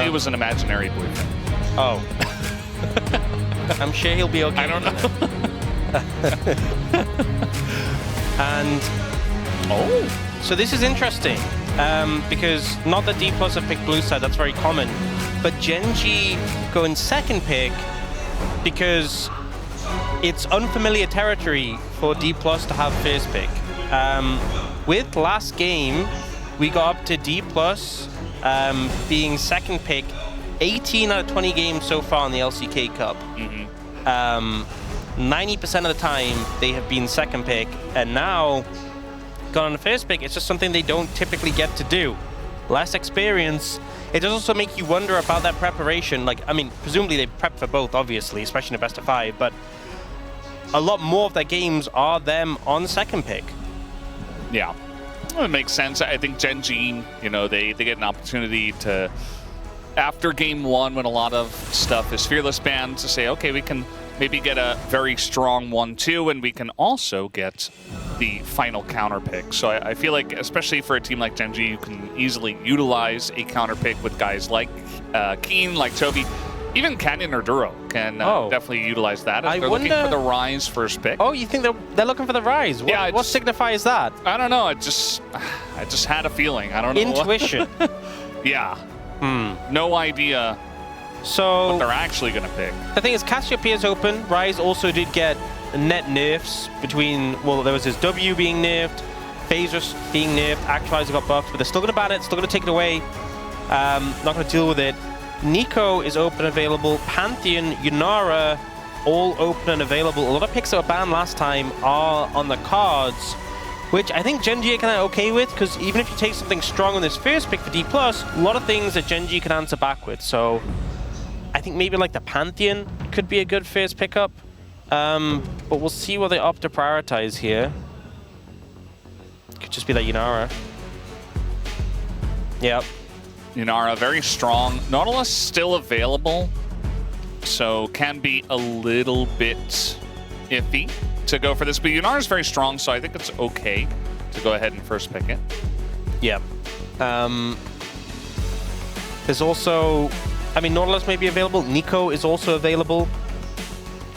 it was an imaginary boyfriend. Oh. I'm sure he'll be okay. I don't know. And so this is interesting because not that D+ have picked blue side, that's very common, but Gen.G go in second pick because it's unfamiliar territory for D+ to have first pick. With last game, we got up to D+ being second pick 18 out of 20 games so far in the LCK Cup. 90% of the time they have been second pick, and now gone on the first pick. It's just something they don't typically get to do. Less experience. It does also make you wonder about that preparation. Like, I mean, presumably they prep for both, obviously, especially in the best of 5, but a lot more of their games are them on second pick. Yeah, well, it makes sense. I think Gen.G, you know, they get an opportunity to, after game 1, when a lot of stuff is fearless banned, to say, okay, we can maybe get a very strong 1-2, and we can also get the final counter pick. So I feel like, especially for a team like Gen.G, you can easily utilize a counter pick with guys like Keen, like Chovy. Even Canyon or Duro can definitely utilize that. If they're looking for the Rise first pick. Oh, you think they're looking for the Rise? What signifies that? I don't know. I just had a feeling. I don't know. Intuition. Yeah. No idea. So what they're actually going to pick. The thing is, Cassiopeia's open. Rise also did get net nerfs between, well, there was his W being nerfed, Phasers being nerfed, Actualizer got buffed, but they're still going to ban it, still going to take it away. Not going to deal with it. Nico is open and available. Pantheon, Yunara, all open and available. A lot of picks that were banned last time are on the cards, which I think Gen.G are kind of okay with, because even if you take something strong on this first pick for D+, a lot of things that Gen.G can answer back with. So I think maybe like the Pantheon could be a good first pickup, but we'll see what they opt to prioritize here. Could just be that Yunara. Yep. Yunara, very strong. Nautilus still available, so can be a little bit iffy to go for this. But Yunara is very strong, so I think it's okay to go ahead and first pick it. Yep. There's also, I mean, Nautilus may be available. Nico is also available.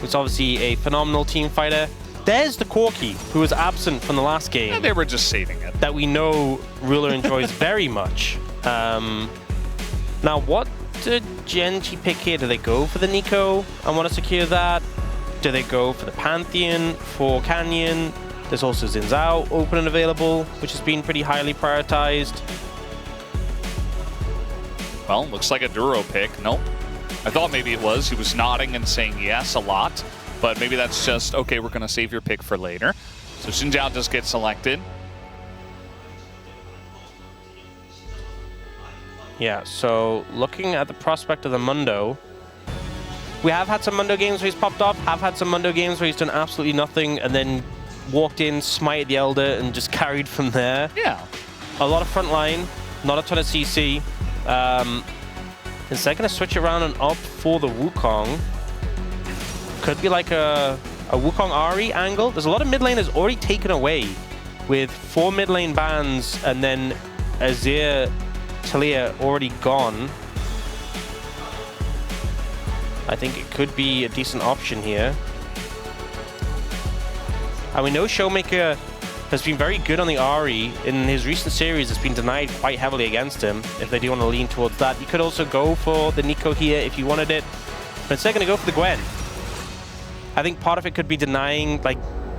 It's obviously a phenomenal team fighter. There's the Corki, who was absent from the last game. Yeah, they were just saving it. That we know Ruler enjoys very much. Now, what did Gen.G pick here? Do they go for the Nico? I want to secure that. Do they go for the Pantheon for Canyon? There's also Xin Zhao open and available, which has been pretty highly prioritized. Well, looks like a Duro pick. Nope. I thought maybe it was. He was nodding and saying yes a lot, but maybe that's just, okay, we're going to save your pick for later. So Xin Zhao does get selected. Yeah, so looking at the prospect of the Mundo, we have had some Mundo games where he's popped off, have had some Mundo games where he's done absolutely nothing and then walked in, smited the Elder, and just carried from there. Yeah. A lot of front line, not a ton of CC. Is they going to switch around and opt for the Wukong? Could be like a Wukong Ahri angle. There's a lot of mid laners already taken away with 4 mid lane bans and then Azir Talia already gone. I think it could be a decent option here. And we know Showmaker has been very good on the Ahri. In his recent series, it's been denied quite heavily against him. If they do want to lean towards that, you could also go for the Nico here if you wanted it. But instead, going to go for the Gwen. I think part of it could be denying, like,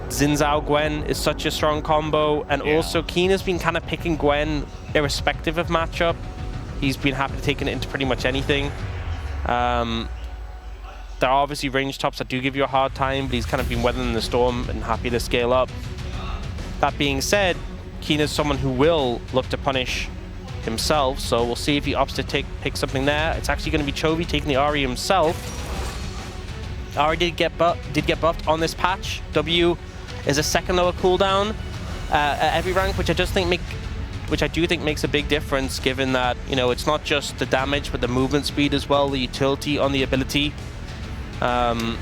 Xin Zhao Gwen is such a strong combo, and also Keen has been kind of picking Gwen irrespective of matchup. He's been happy to take it into pretty much anything. There are obviously range tops that do give you a hard time, but he's kind of been weathering the storm and happy to scale up. That being said, Keen is someone who will look to punish himself, so we'll see if he opts to pick something there. It's actually going to be Chovy taking the Ahri himself. Ahri did get buffed on this patch. W is a second lower cooldown at every rank, which I do think makes a big difference, given that, you know, it's not just the damage but the movement speed as well, the utility on the ability, and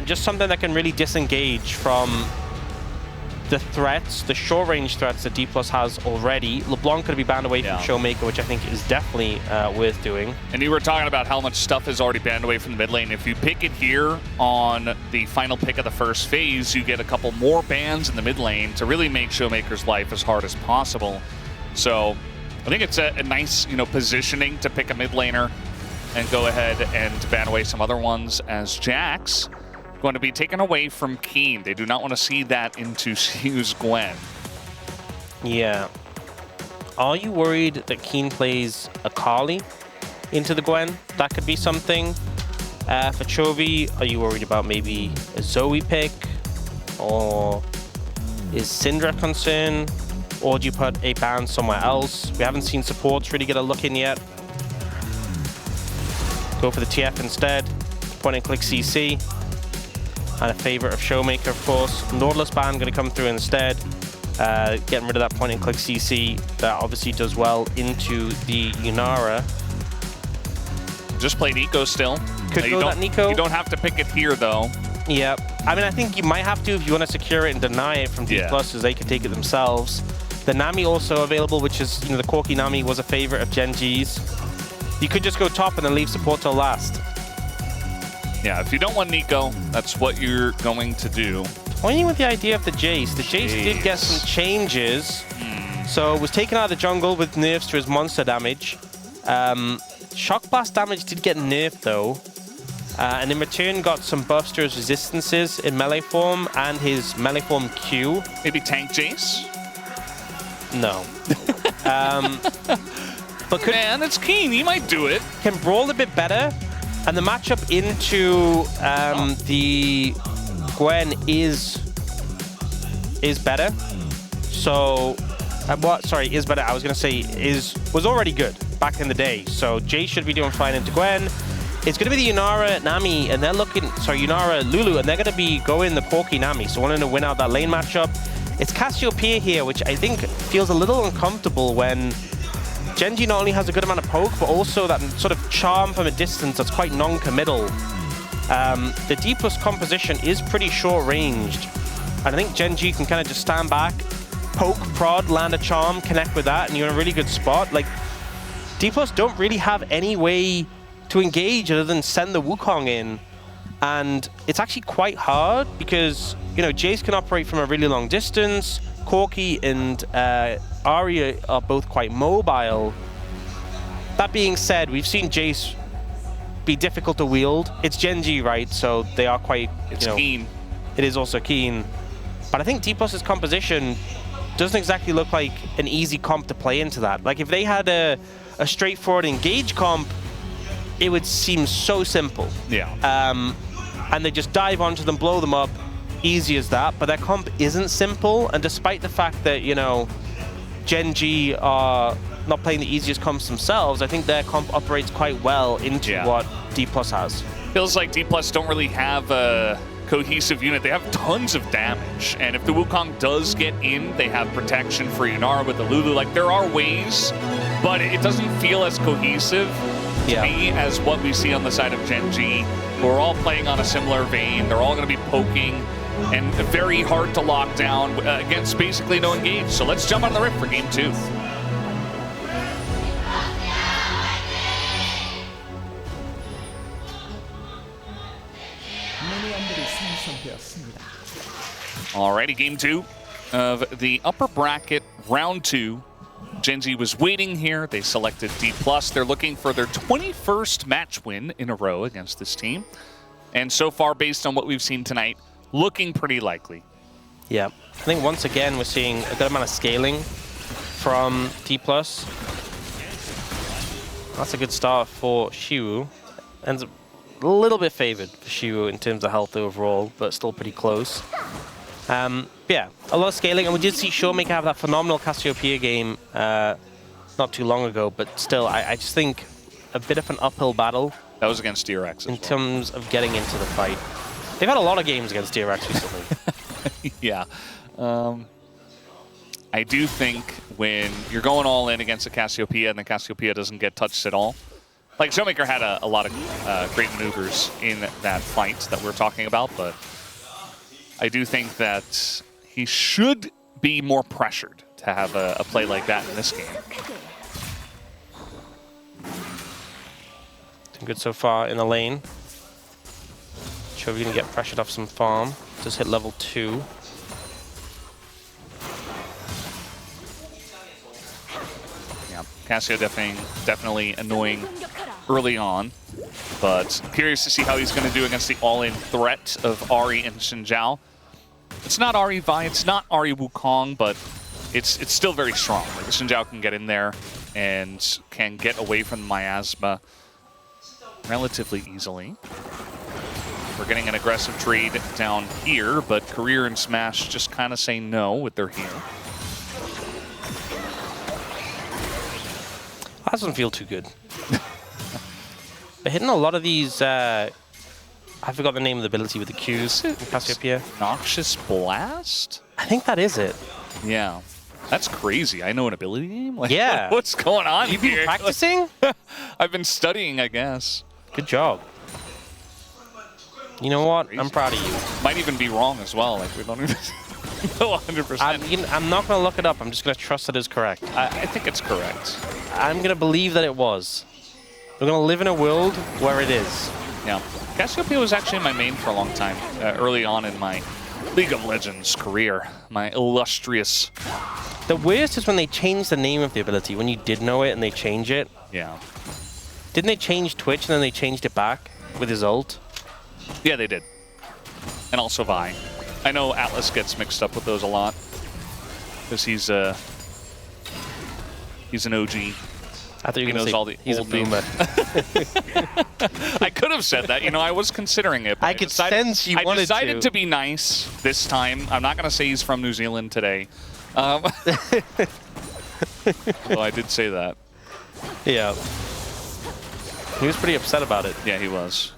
just something that can really disengage from the threats, the short-range threats that D+ has already. LeBlanc could be banned away from Showmaker, which I think is definitely worth doing. And you were talking about how much stuff is already banned away from the mid lane. If you pick it here on the final pick of the first phase, you get a couple more bans in the mid lane to really make Showmaker's life as hard as possible. So I think it's a nice, positioning to pick a mid laner and go ahead and ban away some other ones, as Jax going to be taken away from Keen. They do not want to see that into Siu's Gwen. Yeah. Are you worried that Keen plays Akali into the Gwen? That could be something. For Chovy, are you worried about maybe a Zoe pick? Or is Syndra a concern? Or do you put a ban somewhere else? We haven't seen supports really get a look in yet. Go for the TF instead. Point and click CC. And a favorite of Showmaker, of course. Nautilus ban going to come through instead. Getting rid of that point and click CC. That obviously does well into the Yunara. Just play Nico still. Could go that Nico. You don't have to pick it here, though. Yeah. I mean, I think you might have to if you want to secure it and deny it from D+, as they can take it themselves. The Nami also available, which is, the Corki Nami was a favorite of Gen G's. You could just go top and then leave support till last. Yeah, if you don't want Nico, that's what you're going to do. Toying with the idea of the Jace. The Jace did get some changes. So was taken out of the jungle with nerfs to his monster damage. Shock Blast damage did get nerfed though. And in return got some buffs to his resistances in melee form and his melee form Q. Maybe tank Jace? No. But Man, it's Keen. He might do it. Can brawl a bit better. And the matchup into the Gwen is better. So, is better. I was going to say was already good back in the day. So Jay should be doing fine into Gwen. It's going to be the Yunara Nami, and they're Yunara Lulu, and they're going to be going the Corki Nami. So wanting to win out that lane matchup. It's Cassiopeia here, which I think feels a little uncomfortable when Gen G not only has a good amount of poke, but also that sort of charm from a distance that's quite non-committal. The D+ composition is pretty short-ranged. And I think Gen G can kind of just stand back, poke, prod, land a charm, connect with that, and you're in a really good spot. Like, D+ don't really have any way to engage other than send the Wukong in. And it's actually quite hard because, Jace can operate from a really long distance. Corki and Arya are both quite mobile. That being said, we've seen Jace be difficult to wield. It's Gen G, right? So they are quite, Keen. It is also Keen. But I think D+'s composition doesn't exactly look like an easy comp to play into that. Like, if they had a straightforward engage comp, it would seem so simple. Yeah. And they just dive onto them, blow them up. Easy as that, but their comp isn't simple, and despite the fact that, Gen G are not playing the easiest comps themselves, I think their comp operates quite well into what D+ has. Feels like D+ don't really have a cohesive unit. They have tons of damage, and if the Wukong does get in, they have protection for Yunara with the Lulu. Like, there are ways, but it doesn't feel as cohesive to me as what we see on the side of Gen G, who are all playing on a similar vein. They're all going to be poking, and very hard to lock down against basically no engage. So let's jump on the rift for game 2. Alrighty, game 2 of the upper bracket, round 2. Gen G was waiting here. They selected D+. They're looking for their 21st match win in a row against this team. And so far, based on what we've seen tonight, looking pretty likely. Yeah, I think once again we're seeing a good amount of scaling from D+. That's a good start for Xiwu. Ends up a little bit favored for Xiwu in terms of health overall, but still pretty close. Yeah, a lot of scaling, and we did see Showmaker have that phenomenal Cassiopeia game not too long ago, but still, I just think a bit of an uphill battle. That was against DRX in terms of getting into the fight. They've had a lot of games against DRX recently. Yeah. I do think when you're going all in against a Cassiopeia and the Cassiopeia doesn't get touched at all, like Showmaker had a lot of great maneuvers in that fight that we're talking about, but I do think that he should be more pressured to have a play like that in this game. Doing good so far in the lane. Sure, we're going to get pressured off some farm. Just hit level 2. Yeah, Cassio definitely annoying early on, but curious to see how he's going to do against the all-in threat of Ahri and Xin Zhao. It's not Ahri Vi, it's not Ahri Wukong, but it's still very strong. Like, Xin Zhao can get in there and can get away from the miasma relatively easily. We're getting an aggressive trade down here, but Career and Smash just kind of say no with their heal. That doesn't feel too good. They're hitting a lot of these, I forgot the name of the ability with the Qs in Cassiopeia. Noxious Blast? I think that is it. Yeah. That's crazy. I know an ability name? Like, yeah. What's going on You've here? been practicing? I've been studying, I guess. Good job. You know what? Crazy. I'm proud of you. Might even be wrong as well. Like, we don't even know 100%. I'm not going to look it up. I'm just going to trust that it's correct. I think it's correct. I'm going to believe that it was. We're going to live in a world where it is. Yeah. Cassiopeia was actually my main for a long time, early on in my League of Legends career. My illustrious... The worst is when they change the name of the ability, when you did know it and they change it. Yeah. Didn't they change Twitch and then they changed it back with his ult? Yeah, they did. And also Vi. I know Atlas gets mixed up with those a lot, because he's an OG. I thought you were He knows all the he's old a boomer. I could have said that. You know, I was considering it. But I could sense you I wanted decided to. to be nice this time. I'm not going to say he's from New Zealand today. Although I did say that. Yeah. He was pretty upset about it. Yeah, he was.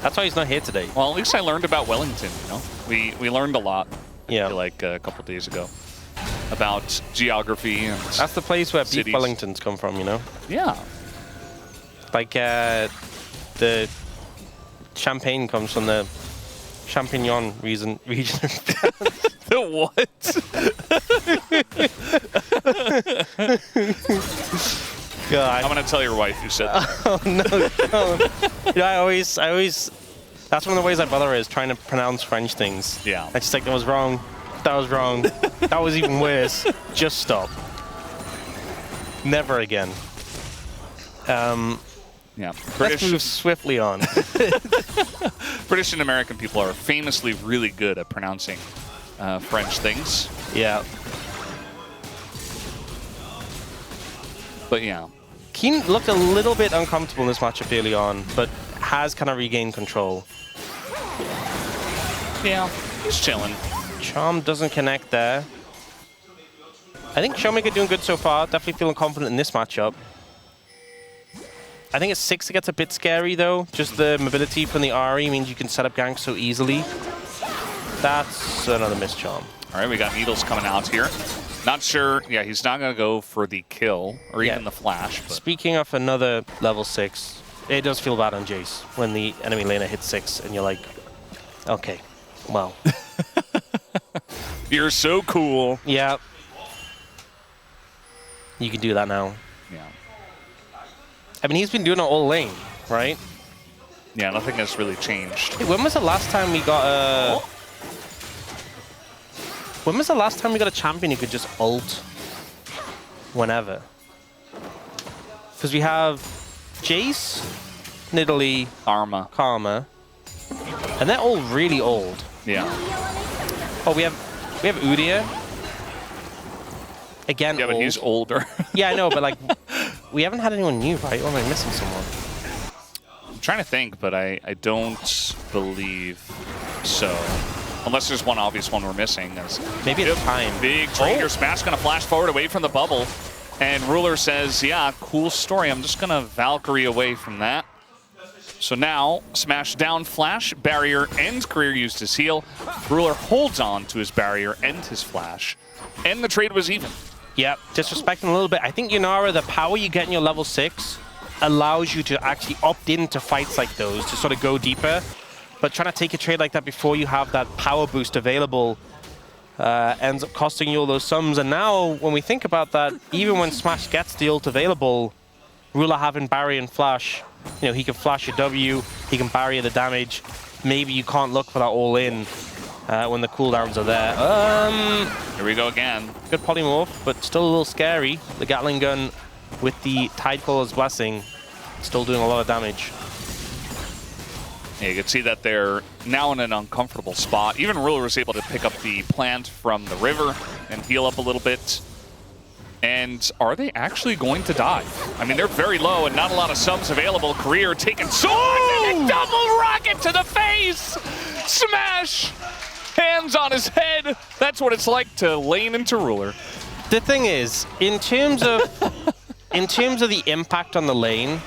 That's why he's not here today. Well, at least I learned about Wellington, you know? We learned a lot, Yeah. I feel like, a couple days ago about geography and That's the place where cities. beef Wellingtons come from, you know? Yeah. Like, the champagne comes from the Champignon region. The what? God. I'm going to tell your wife you said that. Oh, no, don't. I always, that's one of the ways I bother her is trying to pronounce French things. Yeah. I just like, that was wrong. That was wrong. That was even worse. Just stop. Never again. Yeah. Let's move swiftly on. British and American people are famously really good at pronouncing French things. Yeah. But yeah. Keen looked a little bit uncomfortable in this matchup early on, but has kind of regained control. Yeah, he's chilling. Charm doesn't connect there. I think Showmaker doing good so far. Definitely feeling confident in this matchup. I think at 6 it gets a bit scary though. Just the mobility from the Ahri means you can set up ganks so easily. That's another miss Charm. All right, we got Needles coming out here. Not sure. Yeah, he's not going to go for the kill or even the flash. But. Speaking of another level 6, it does feel bad on Jace when the enemy laner hits 6 and you're like, okay, well. You're so cool. Yeah. You can do that now. Yeah. I mean, he's been doing it all lane, right? Yeah, nothing has really changed. Hey, when was the last time we got a... When was the last time we got a champion who could just ult whenever? Because we have Jace, Nidalee, Karma, and they're all really old. Yeah. Oh, we have Udyr. Again, yeah, but old. he's older. Yeah, I know, but like, we haven't had anyone new, right? Or am I missing someone? I'm trying to think, but I don't believe so. Unless there's one obvious one we're missing. Maybe it's time. Big trader smash going to flash forward away from the bubble. And Ruler says, yeah, cool story. I'm just going to Valkyrie away from that. So now, smash down flash, barrier, and Career used his heal. Ruler holds on to his barrier and his flash. And the trade was even. Yep, disrespecting a little bit. I think Yunara, the power you get in your level 6 allows you to actually opt into fights like those to sort of go deeper. but trying to take a trade like that before you have that power boost available ends up costing you all those sums. And now, when we think about that, even when Smash gets the ult available, Ruler having Barrier and Flash, you know, he can flash your W, he can barrier the damage. Maybe you can't look for that all-in when the cooldowns are there. Here we go again. Good polymorph, but still a little scary. The Gatling gun with the Tidecaller's Blessing still doing a lot of damage. Yeah, you can see that they're now in an uncomfortable spot. Even Ruler was able to pick up the plant from the river and heal up a little bit. And are they actually going to die? I mean, they're very low and not a lot of subs available. Career taking swords and a double rocket to the face! Smash! Hands on his head. That's what it's like to lane into Ruler. The thing is, in terms of the impact on the lane,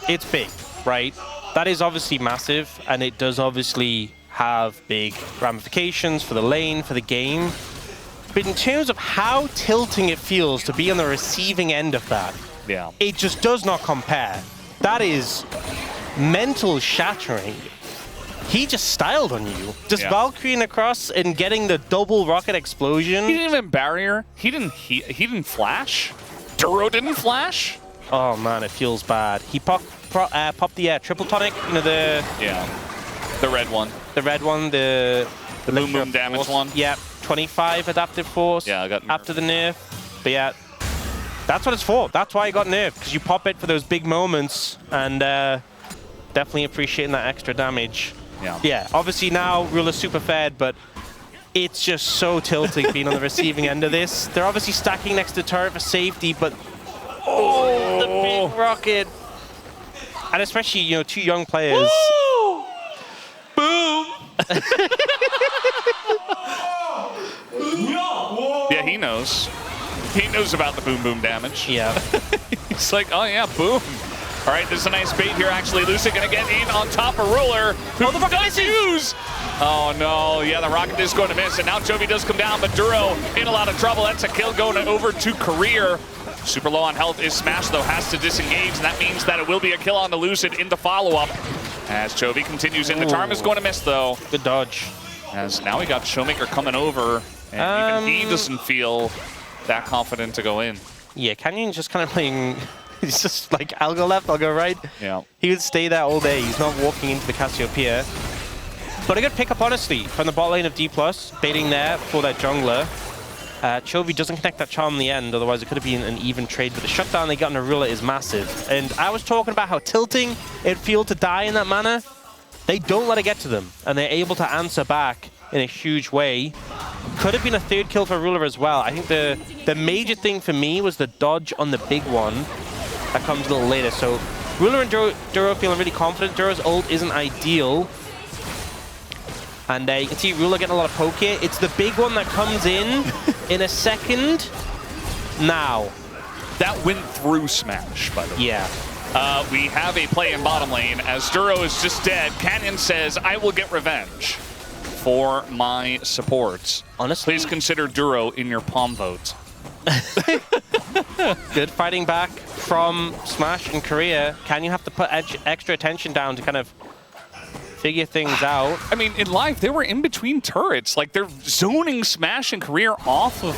it's big, right? That is obviously massive, and it does obviously have big ramifications for the lane, for the game. But in terms of how tilting it feels to be on the receiving end of that, yeah, it just does not compare. That is mental shattering. He just styled on you. Just Valkyrieing across and getting the double rocket explosion. He didn't even barrier. He didn't flash. Duro didn't flash. Oh man, it feels bad. He popped the triple tonic, you know, the red one. The red one, the boom damage one. Yeah, 25 adaptive force. Yeah, I got nerfed after the nerf. But yeah, that's what it's for. That's why it got nerfed, because you pop it for those big moments, and definitely appreciating that extra damage. Yeah, obviously now Ruler's super fed, but it's just so tilting being on the receiving end of this. They're obviously stacking next to the turret for safety, but the big rocket. And especially, you know, two young players. Woo! Boom! Yeah, he knows. He knows about the boom boom damage. Yeah. He's like, oh yeah, boom. All right, there's a nice bait here, actually. Lucid gonna get in on top of Ruler, who does use. Oh no, yeah, the rocket is going to miss, and now Chovy does come down, but Duro in a lot of trouble. That's a kill going over to Career. Super low on health is Smash, though, has to disengage, and that means that it will be a kill on the Lucid in the follow-up. As Chovy continues in, the Charm is going to miss, though. Good dodge. As now we got Showmaker coming over, and even he doesn't feel that confident to go in. Yeah, Canyon's just kind of playing. He's just like, I'll go left, I'll go right. Yeah. He would stay there all day. He's not walking into the Cassiopeia. But a good pickup, honestly, from the bot lane of D+, baiting there for that jungler. Chovy doesn't connect that charm in the end, otherwise it could have been an even trade. But the shutdown they got on the Ruler is massive. And I was talking about how tilting it'd feel to die in that manner. They don't let it get to them, and they're able to answer back in a huge way. Could have been a third kill for Ruler as well. I think the major thing for me was the dodge on the big one. That comes a little later. So Ruler and Duro feeling really confident. Duro's ult isn't ideal. And you can see Ruler getting a lot of poke here. It's the big one that comes in a second. Now. That went through Smash, by the way. Yeah. We have a play in bottom lane as Duro is just dead. Canyon says, I will get revenge for my supports. Honestly, please consider Duro in your palm vote. Good fighting back from Smash and Korea. Can you have to put extra attention down to kind of figure things out? I mean, in live, they were in between turrets. Like, they're zoning Smash and Career off of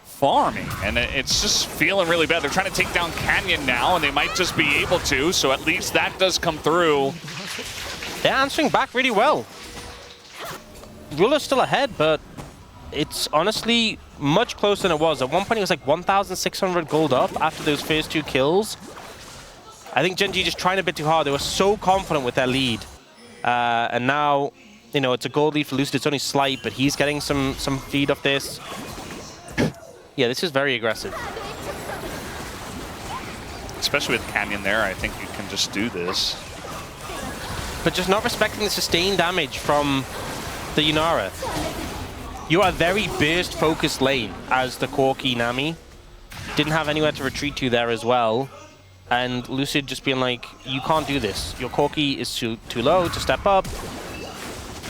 farming, and it's just feeling really bad. They're trying to take down Canyon now, and they might just be able to, so at least that does come through. They're answering back really well. Ruler's still ahead, but it's honestly much closer than it was. At one point, it was like 1,600 gold up after those first two kills. I think Gen G just trying a bit too hard. They were so confident with their lead. And now, you know, it's a gold lead for Lucid. It's only slight, but he's getting some feed off this. Yeah, this is very aggressive. Especially with Canyon there, I think you can just do this. But just not respecting the sustained damage from the Yunara. You are a very burst-focused lane as the Corki Nami. Didn't have anywhere to retreat to there as well. And Lucid just being like, you can't do this. Your Corki is too low to step up.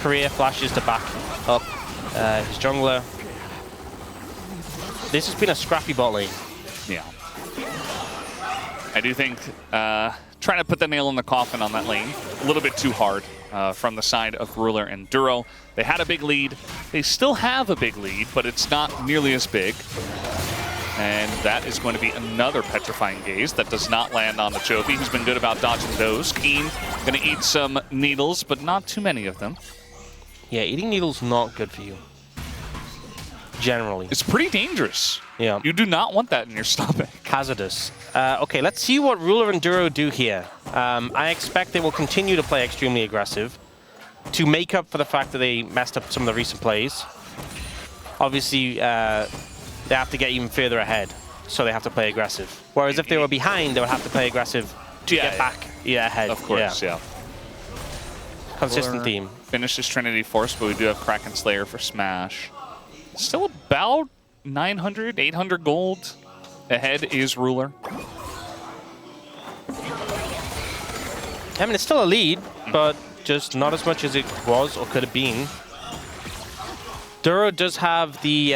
Career flashes to back up his jungler. This has been a scrappy bot lane. Yeah. I do think trying trying to put the nail in the coffin on that lane. A little bit too hard from the side of Ruler and Duro. They had a big lead. They still have a big lead, but it's not nearly as big. And that is going to be another Petrifying Gaze that does not land on the Chovy. He's been good about dodging those. Keen going to eat some needles, but not too many of them. Yeah, eating needles not good for you. Generally. It's pretty dangerous. Yeah. You do not want that in your stomach. Hazardous. Okay, let's see what Ruler and Duro do here. I expect they will continue to play extremely aggressive to make up for the fact that they messed up some of the recent plays. Obviously, they have to get even further ahead, so they have to play aggressive. Whereas if they were behind, they would have to play aggressive to get back ahead. Of course, yeah. Consistent theme. Finishes Trinity Force, but we do have Kraken Slayer for Smash. Still about 900, 800 gold. Ahead is Ruler. I mean, it's still a lead, but just not as much as it was or could have been. Duro does have the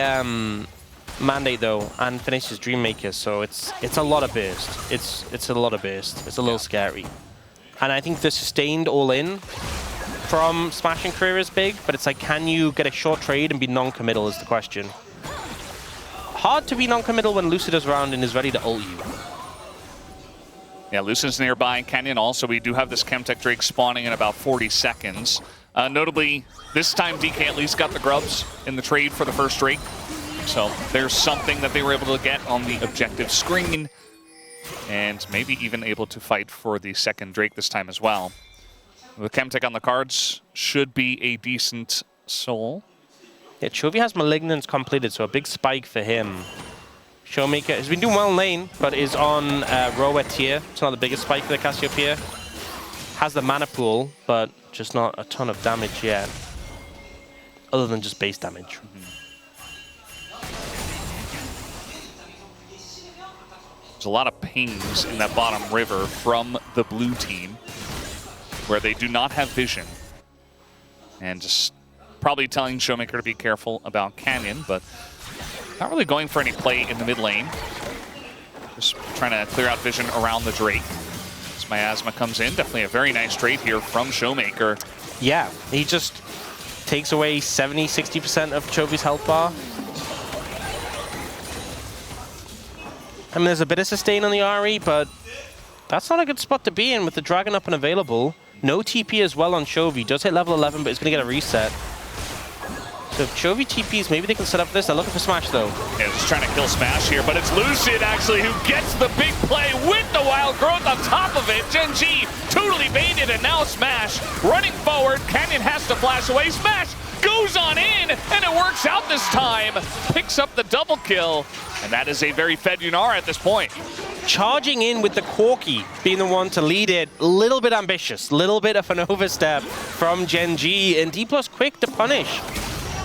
mandate though, and finishes Dreammaker, so it's a lot of burst. It's a lot of burst. It's a little scary, and I think the sustained all in from Smash and Career is big, but it's like, can you get a short trade and be non-committal is the question. Hard to be non-committal when Lucid is around and is ready to ult you. Yeah, Lucid's nearby. Canyon also, we do have this Chemtech Drake spawning in about 40 seconds. Notably, this time DK at least got the grubs in the trade for the first Drake. So there's something that they were able to get on the objective screen, and maybe even able to fight for the second Drake this time as well. The Chemtech on the cards should be a decent soul. Yeah, Chovy has Malignance completed, so a big spike for him. Showmaker has been doing well in lane, but is on Rower tier. It's not the biggest spike for the Cassiopeia. Has the mana pool, but just not a ton of damage yet. Other than just base damage. There's a lot of pings in that bottom river from the blue team, where they do not have vision. And just probably telling Showmaker to be careful about Canyon, but not really going for any play in the mid lane. Just trying to clear out vision around the Drake. As Miasma comes in, definitely a very nice trade here from Showmaker. Yeah, he just takes away 70-60% of Chovy's health bar. I mean, there's a bit of sustain on the RE, but that's not a good spot to be in with the Dragon up and available. No TP as well on Chovy. Does hit level 11, but it's going to get a reset. So if Chovy TPs, maybe they can set up for this. They're looking for Smash, though. Yeah, just trying to kill Smash here, but it's Lucid, actually, who gets the big play with the Wild Growth on top of it. Gen.G totally baited, and now Smash running forward. Canyon has to flash away. Smash goes on in, and it works out this time. Picks up the double kill, and that is a very fed Yunar at this point. Charging in with the Corki, being the one to lead it. A little bit ambitious, a little bit of an overstep from Gen.G, and D+ quick to punish.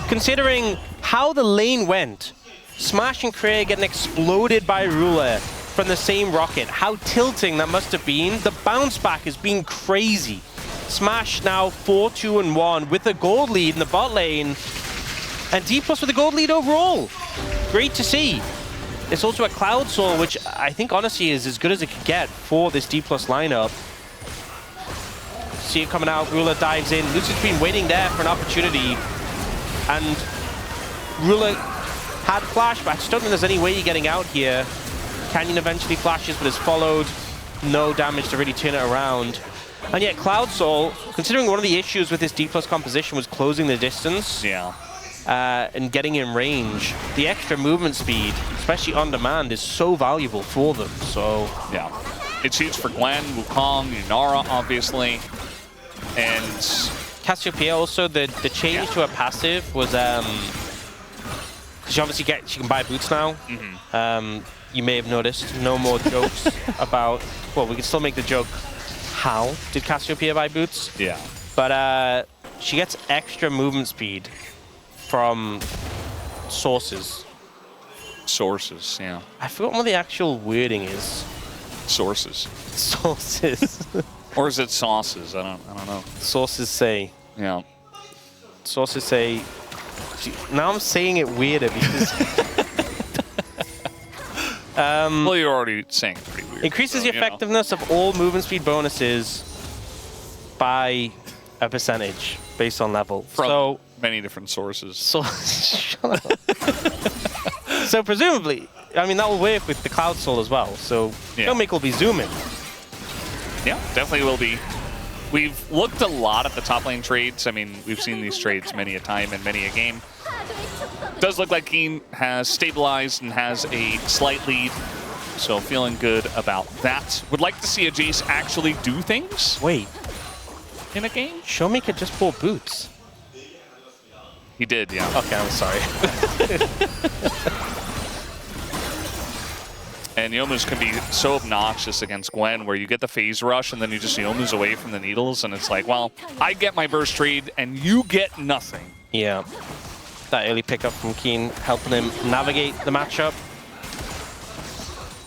Considering how the lane went, Smash and Craig getting exploded by Ruler from the same rocket. How tilting that must have been. The bounce back has been crazy. Smash now 4-2-1 with a gold lead in the bot lane, and D+ with a gold lead overall. Great to see. It's also a Cloud Soul, which I think honestly is as good as it could get for this D+ lineup. See it coming out, Ruler dives in. Lucid's been waiting there for an opportunity, and Ruler had flash, but I just don't think there's any way you're getting out here. Canyon eventually flashes, but is followed. No damage to really turn it around. And yet Cloud Soul, considering one of the issues with this D+ composition was closing the distance, and getting in range, the extra movement speed, especially on demand, is so valuable for them. So yeah, it's huge for Gwen, Wukong, Yunara, obviously, and Cassiopeia also. The change to a passive was she obviously she can buy boots now. You may have noticed no more jokes about. Well, we can still make the joke. How did Cassiopeia buy boots? Yeah, but she gets extra movement speed from sources. Sources, yeah. I forgot what the actual wording is. Sources. Sources. Or is it sauces? I don't know. Sources say. Yeah. Sources say. Now I'm saying it weirder because. Well, you're already saying it pretty weird. Increases So, the effectiveness of all movement speed bonuses by a percentage based on level. From many different sources. So, shut up. So presumably, I mean, that will work with the Cloud Soul as well. So Showmaker will be zooming. Yeah, definitely will be. We've looked a lot at the top lane trades. I mean, we've seen these trades many a time and many a game. Does look like Keen has stabilized and has a slight lead. So feeling good about that. Would like to see a Jace actually do things. Wait. In a game? Showmaker just bought boots. He did, yeah. Okay, I'm sorry. And Youmu's can be so obnoxious against Gwen, where you get the phase rush and then you just Youmu's away from the needles, and it's like, well, I get my burst trade and you get nothing. Yeah. That early pickup from Keen helping him navigate the matchup.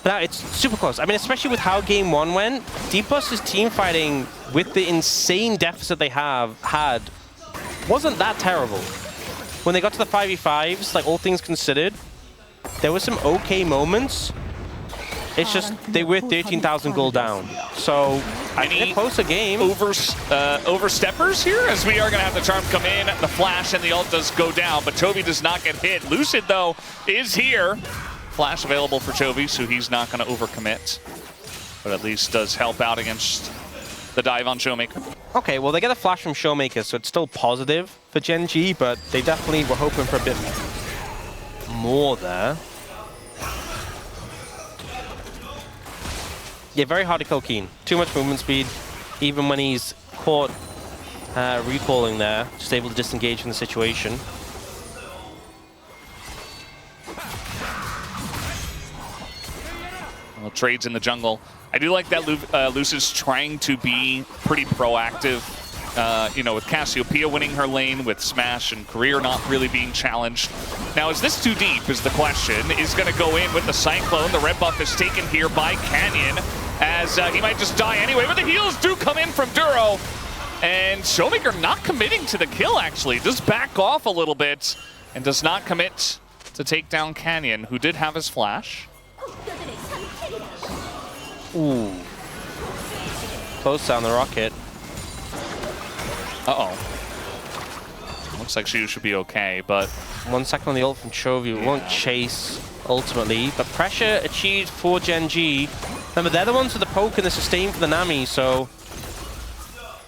But now it's super close. I mean, especially with how game one went, D+'s team fighting with the insane deficit they had wasn't that terrible. When they got to the 5v5s, like all things considered, there were some okay moments. It's just they were 13,000 gold down. So I think a closer game. Oversteppers here, as we are going to have the charm come in, the flash and the ult does go down, but Chovy does not get hit. Lucid, though, is here. Flash available for Chovy, so he's not going to overcommit. But at least does help out against the dive on Showmaker. Okay, well, they get a flash from Showmaker, so it's still positive for Gen G, but they definitely were hoping for a bit more there. Yeah, very hard to kill Keen. Too much movement speed, even when he's caught recalling there, just able to disengage from the situation. Well, trades in the jungle. I do like that Lucid's trying to be pretty proactive. You know, with Cassiopeia winning her lane, with Smash and Career not really being challenged. Now, is this too deep is the question. Is going to go in with the Cyclone. The red buff is taken here by Canyon, as he might just die anyway, but the heals do come in from Duro. And Showmaker not committing to the kill, actually. Does back off a little bit and does not commit to take down Canyon, who did have his flash. Ooh. Close down the rocket. Uh-oh. Looks like she should be okay, but 1 second on the ult from Chovy. We won't chase ultimately, but pressure achieved for Gen G. Remember, they're the ones with the poke and the sustain for the Nami, so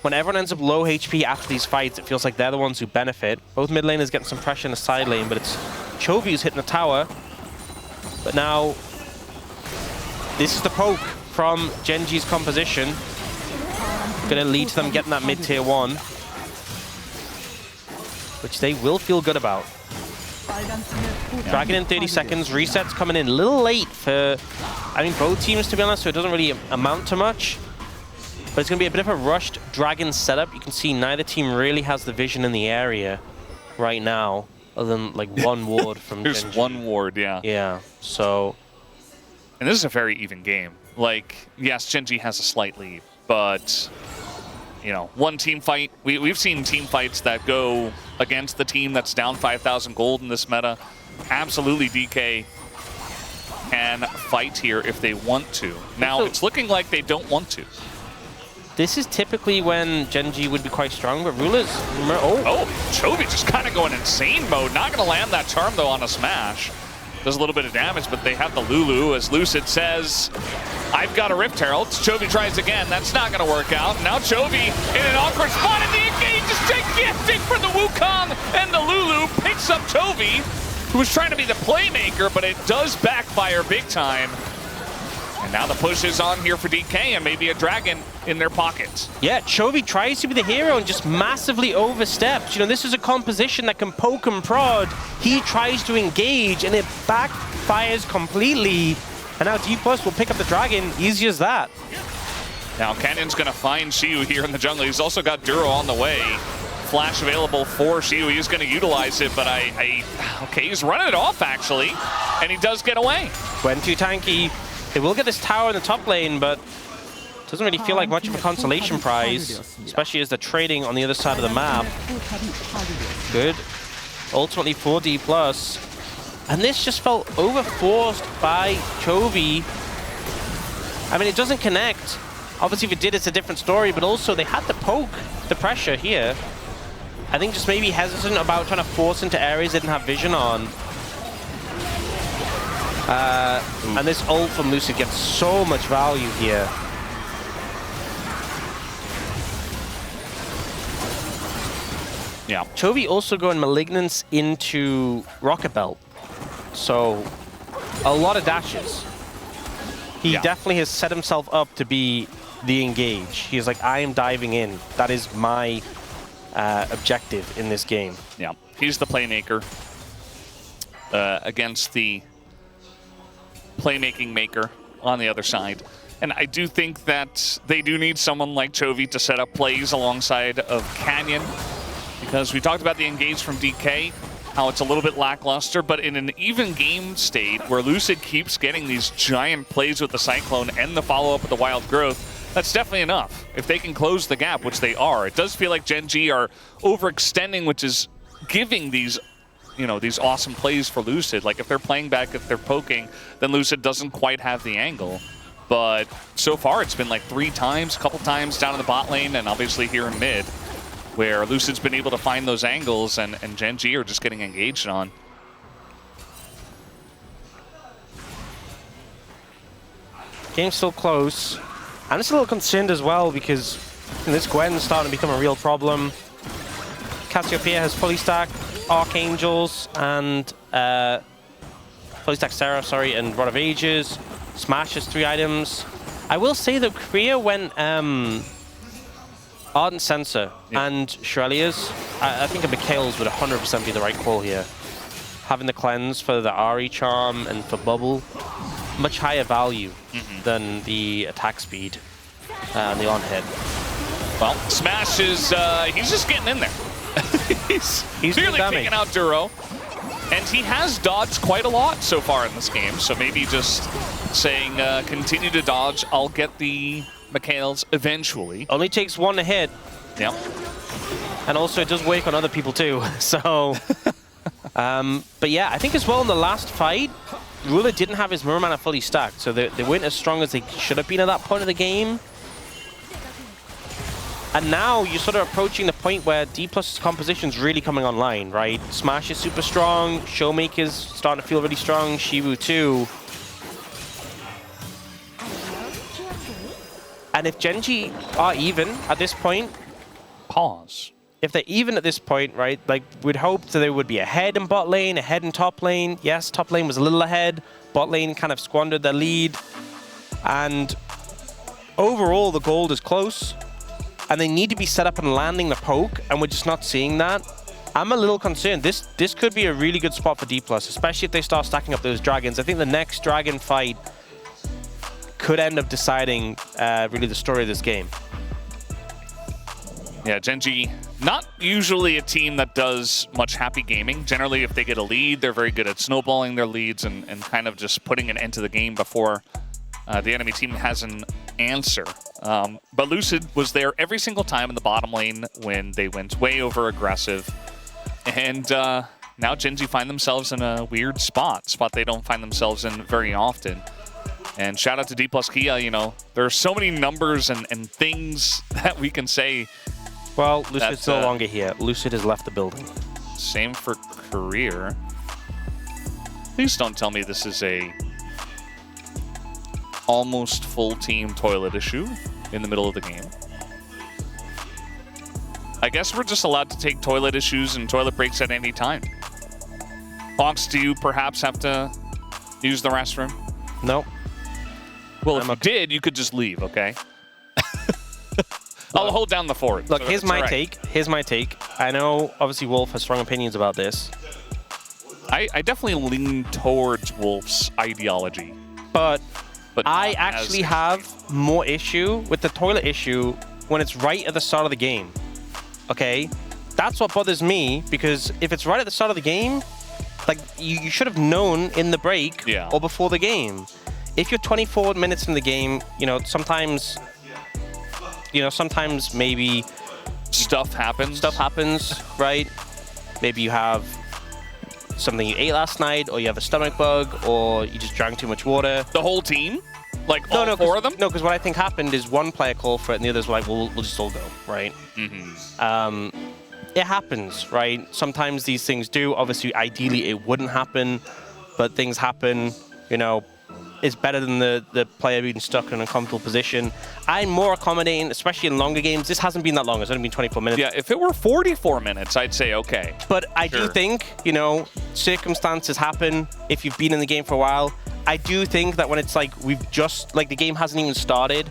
when everyone ends up low HP after these fights, it feels like they're the ones who benefit. Both mid laners getting some pressure in the side lane, but it's Chovy who's hitting the tower. But now, this is the poke from Gen G's composition. Gonna lead to them getting that mid-tier 1, which they will feel good about. Dragon in 30 seconds, resets coming in a little late for, I mean, both teams, to be honest, so it doesn't really amount to much. But it's gonna be a bit of a rushed Dragon setup. You can see neither team really has the vision in the area right now, other than like one ward from There's Gen G. one ward, yeah. Yeah, so. And this is a very even game. Like, yes, Gen G has a slight lead, but you know, one team fight. We've seen team fights that go against the team that's down 5,000 gold in this meta. Absolutely, DK can fight here if they want to. Now, it's looking like they don't want to. This is typically when Gen G would be quite strong, but Rula's... Oh, Chovy just kind of going insane mode. Not going to land that charm, though, on a smash. Does a little bit of damage, but they have the Lulu, as Lucid says, I've got a Rift Herald. Chovy tries again. That's not going to work out. Now Chovy in an awkward spot, and the engage is gigantic for the Wukong, and the Lulu picks up Chovy, who was trying to be the playmaker, but it does backfire big time. And now the push is on here for DK, and maybe a Dragon in their pockets. Yeah, Chovy tries to be the hero and just massively oversteps. You know, this is a composition that can poke and prod. He tries to engage, and it backfires completely. And now D+ will pick up the Dragon, easy as that. Now Canyon's going to find Xiu here in the jungle. He's also got Duro on the way. Flash available for Xiu. He's going to utilize it, but okay, he's running it off, actually. And he does get away. Gwen too tanky. They will get this tower in the top lane, but doesn't really feel like much of a consolation prize, especially as they're trading on the other side of the map. Good. Ultimately for D+. And this just felt overforced by Chovy. I mean, it doesn't connect. Obviously, if it did, it's a different story, but also they had to poke the pressure here. I think just maybe hesitant about trying to force into areas they didn't have vision on. And this ult from Lucid gets so much value here. Yeah. Chovy also going Malignance into Rocket Belt. So, a lot of dashes. He definitely has set himself up to be the engage. He's like, I am diving in. That is my objective in this game. Yeah. He's the playmaker against the playmaking maker on the other side. And I do think that they do need someone like Chovy to set up plays alongside of Canyon, because we talked about the engage from DK, how it's a little bit lackluster, but in an even game state where Lucid keeps getting these giant plays with the Cyclone and the follow-up with the Wild Growth, that's definitely enough. If they can close the gap, which they are, it does feel like Gen G are overextending, which is giving these, you know, these awesome plays for Lucid. Like if they're playing back, if they're poking, then Lucid doesn't quite have the angle. But so far it's been like 3 times, a couple times down in the bot lane, and obviously here in mid, where Lucid's been able to find those angles, and Gen G are just getting engaged on. Game's still close. I'm just a little concerned as well because this Gwen's starting to become a real problem. Cassiopeia has fully stacked Archangels and fully stacked Sarah, sorry, and Rod of Ages. Smash has 3 items. I will say that Korea went Ardent Sensor and Shurelya's. I think a Mikhail's would 100% be the right call here. Having the cleanse for the Ari charm and for Bubble, much higher value than the attack speed and the on-hit. Well, Smash is, he's just getting in there. he's really taking out Duro. And he has dodged quite a lot so far in this game, so maybe just saying, continue to dodge, I'll get the Mikhails eventually. Only takes 1 to hit. Yep. And also it does wake on other people too, so... but yeah, I think as well in the last fight, Ruler didn't have his mirror mana fully stacked, so they weren't as strong as they should have been at that point of the game. And now you're sort of approaching the point where D+'s composition's really coming online, right? Smash is super strong, Showmaker's starting to feel really strong, Shivu too. And if Gen G are even at this point, pause. If they're even at this point, right, like we'd hope that they would be ahead in bot lane, ahead in top lane. Yes, top lane was a little ahead. Bot lane kind of squandered their lead. And overall, the gold is close. And they need to be set up and landing the poke, and we're just not seeing that. I'm a little concerned. This could be a really good spot for D+, especially if they start stacking up those dragons. I think the next dragon fight could end up deciding really the story of this game. Yeah, Gen G, not usually a team that does much happy gaming. Generally, if they get a lead, they're very good at snowballing their leads and kind of just putting an end to the game before the enemy team has an answer. But Lucid was there every single time in the bottom lane when they went way over aggressive. And now Gen G find themselves in a weird spot they don't find themselves in very often. And shout out to D+ Kia, you know, there are so many numbers and things that we can say. Well, Lucid's no longer here. Lucid has left the building. Same for Career. Please don't tell me this is a almost full team toilet issue in the middle of the game. I guess we're just allowed to take toilet issues and toilet breaks at any time. Hawks, do you perhaps have to use the restroom? No. Well, if you did, you could just leave, okay? I'll hold down the fort. Look, here's my take. Here's my take. I know, obviously, Wolf has strong opinions about this. I definitely lean towards Wolf's ideology. But I actually have more issue with the toilet issue when it's right at the start of the game. Okay? That's what bothers me, because if it's right at the start of the game, like, you should have known in the break or before the game. If you're 24 minutes in the game, you know, sometimes maybe stuff happens. Stuff happens, right? Maybe you have something you ate last night, or you have a stomach bug, or you just drank too much water. The whole team? Like all four of them? No, because what I think happened is one player called for it, and the others were like, "We'll just all go," right? It happens, right? Sometimes these things do. Obviously, ideally, it wouldn't happen, but things happen. You know, it's better than the player being stuck in an uncomfortable position. I'm more accommodating, especially in longer games. This hasn't been that long. It's only been 24 minutes. Yeah, if it were 44 minutes, I'd say okay. But I do think, you know, circumstances happen if you've been in the game for a while. I do think that when it's like we've just, like the game hasn't even started,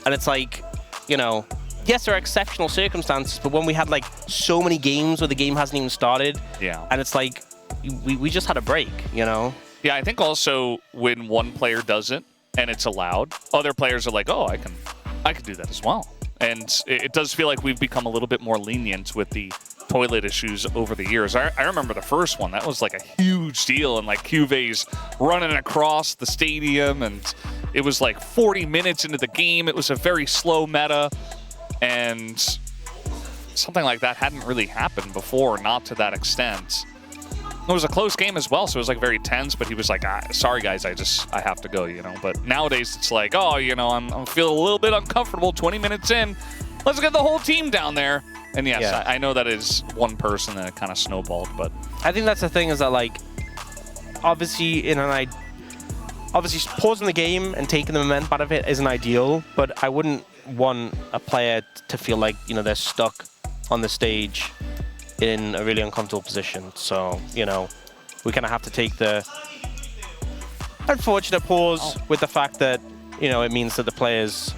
and it's like, you know, yes, there are exceptional circumstances, but when we had like so many games where the game hasn't even started, and it's like we just had a break, you know? Yeah, I think also when one player does it and it's allowed, other players are like, oh, I can do that as well. And it does feel like we've become a little bit more lenient with the toilet issues over the years. I remember the first one. That was like a huge deal, and like Cuvées running across the stadium, and it was like 40 minutes into the game. It was a very slow meta, and something like that hadn't really happened before, not to that extent. It was a close game as well, so it was like very tense, but he was like, sorry guys, I have to go, you know. But nowadays it's like, oh, you know, I'm feeling a little bit uncomfortable 20 minutes in. Let's get the whole team down there. And yes, yeah. I know that is one person that kind of snowballed, but I think that's the thing, is that like obviously pausing the game and taking the momentum out of it isn't ideal, but I wouldn't want a player to feel like, you know, they're stuck on the stage in a really uncomfortable position. So, you know, we kind of have to take the unfortunate pause with the fact that, you know, it means that the players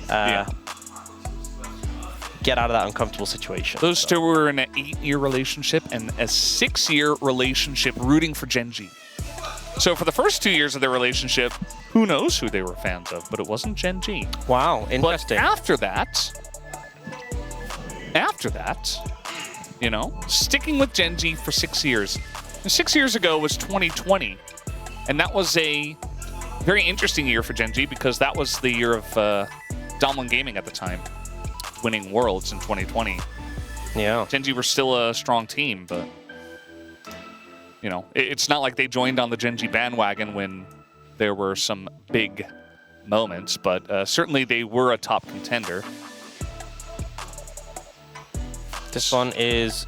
get out of that uncomfortable situation. Those two were in an 8-year relationship and a 6-year relationship rooting for Genji. So for the first 2 years of their relationship, who knows who they were fans of, but it wasn't Genji. Wow, interesting. But after that, you know, sticking with Genji for 6 years. 6 years ago was 2020, and that was a very interesting year for Genji because that was the year of Dom1 Gaming at the time, winning Worlds in 2020. Yeah. Genji were still a strong team, but, you know, it's not like they joined on the Genji bandwagon when there were some big moments, but certainly they were a top contender. This one is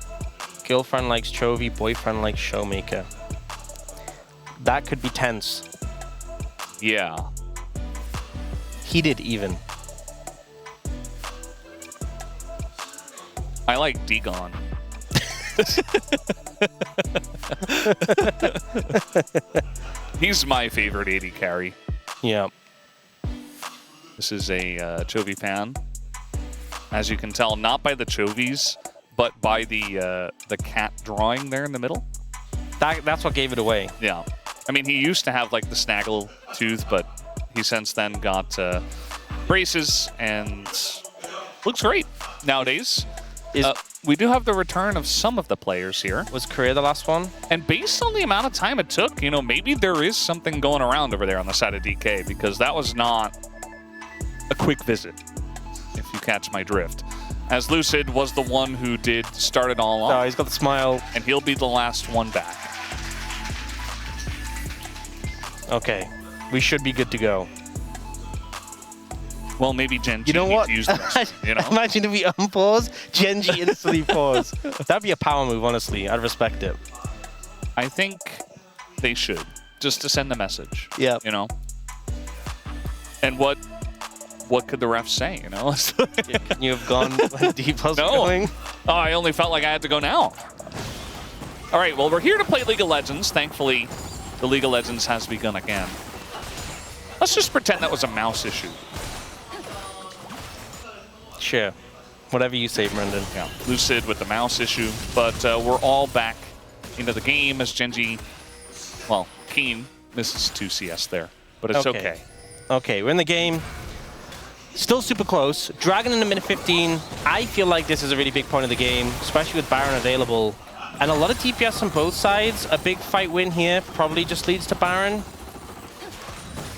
girlfriend likes Chovy, boyfriend likes Showmaker. That could be tense. Yeah. Heated even. I like Dagon. He's my favorite AD carry. Yeah. This is a Chovy fan. As you can tell, not by the Chovies, but by the cat drawing there in the middle. That's what gave it away. Yeah. I mean, he used to have like the snaggle tooth, but he since then got braces and looks great nowadays. We do have the return of some of the players here. Was Korea the last one? And based on the amount of time it took, you know, maybe there is something going around over there on the side of DK, because that was not a quick visit, if you catch my drift. As Lucid was the one who did start it all off. Oh, he's got the smile. And he'll be the last one back. Okay, we should be good to go. Well, maybe Genji you know what? Use this, you know? Imagine if we unpause, Genji instantly pause. That'd be a power move, honestly. I'd respect it. I think they should, just to send a message. Yeah. You know? And what could the refs say, you know? Yeah, couldn't you have gone when deep was no. going? Oh, I only felt like I had to go now. All right, well, we're here to play League of Legends. Thankfully, the League of Legends has begun again. Let's just pretend that was a mouse issue. Sure. Whatever you say, Brendan. Yeah, Lucid with the mouse issue. But we're all back into the game as Genji, well, Keen misses 2 CS there. But it's okay. Okay, we're in the game. Still super close. Dragon in a minute 15. I feel like this is a really big point of the game, especially with Baron available. And a lot of DPS on both sides. A big fight win here probably just leads to Baron.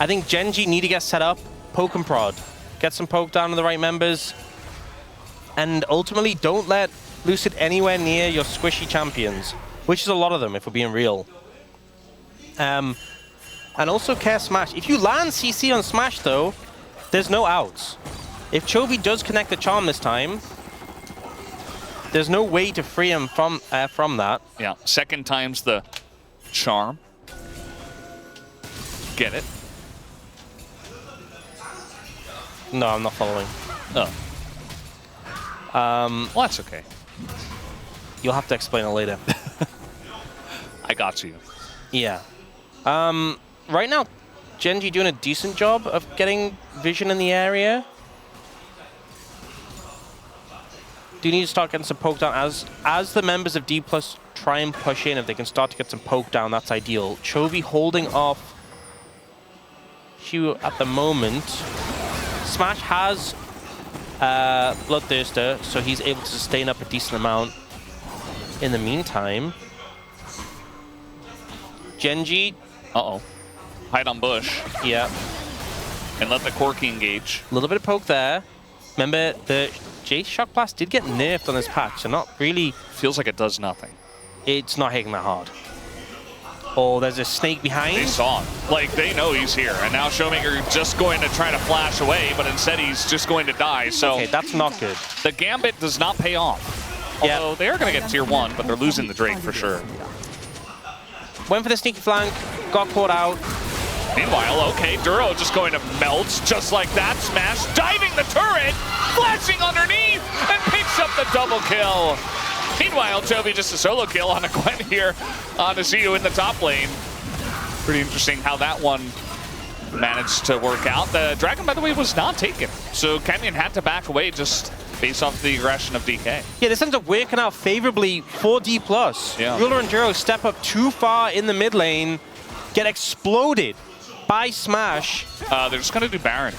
I think Genji need to get set up, poke and prod. Get some poke down to the right members. And ultimately, don't let Lucid anywhere near your squishy champions, which is a lot of them, if we're being real. And also care Smash. If you land CC on Smash, though, there's no outs. If Chovy does connect the charm this time, there's no way to free him from that. Yeah, second time's the charm. Get it? No, I'm not following. Oh. Well, that's okay. You'll have to explain it later. I got you. Yeah. Right now, Genji doing a decent job of getting vision in the area. Do need to start getting some poke down as the members of D+ try and push in. If they can start to get some poke down, that's ideal. Chovy holding off Hugh at the moment. Smash has Bloodthirster, so he's able to sustain up a decent amount. In the meantime, Genji. Uh-oh. Hide on bush. Yeah. And let the Corki engage. A little bit of poke there. Remember, the Jace Shock Blast did get nerfed on this patch, so not really... Feels like it does nothing. It's not hitting that hard. Oh, there's a snake behind. They saw him. Like, they know he's here. And now Showmaker just going to try to flash away, but instead he's just going to die. So okay, that's not good. The Gambit does not pay off. Although Yep. they are going to get tier 1, but they're losing the Drake for sure. Went for the sneaky flank, got caught out. Meanwhile, okay, Duro just going to melt just like that. Smash, diving the turret, flashing underneath, and picks up the double kill. Meanwhile, Chovy just a solo kill on a Gwen here on Aziu in the top lane. Pretty interesting how that one managed to work out. The Dragon, by the way, was not taken. So Kenyon had to back away just based off the aggression of DK. Yeah, this ends up working out favorably for D+. Yeah. Ruler and Duro step up too far in the mid lane, get exploded by Smash. They're just going to do Baron.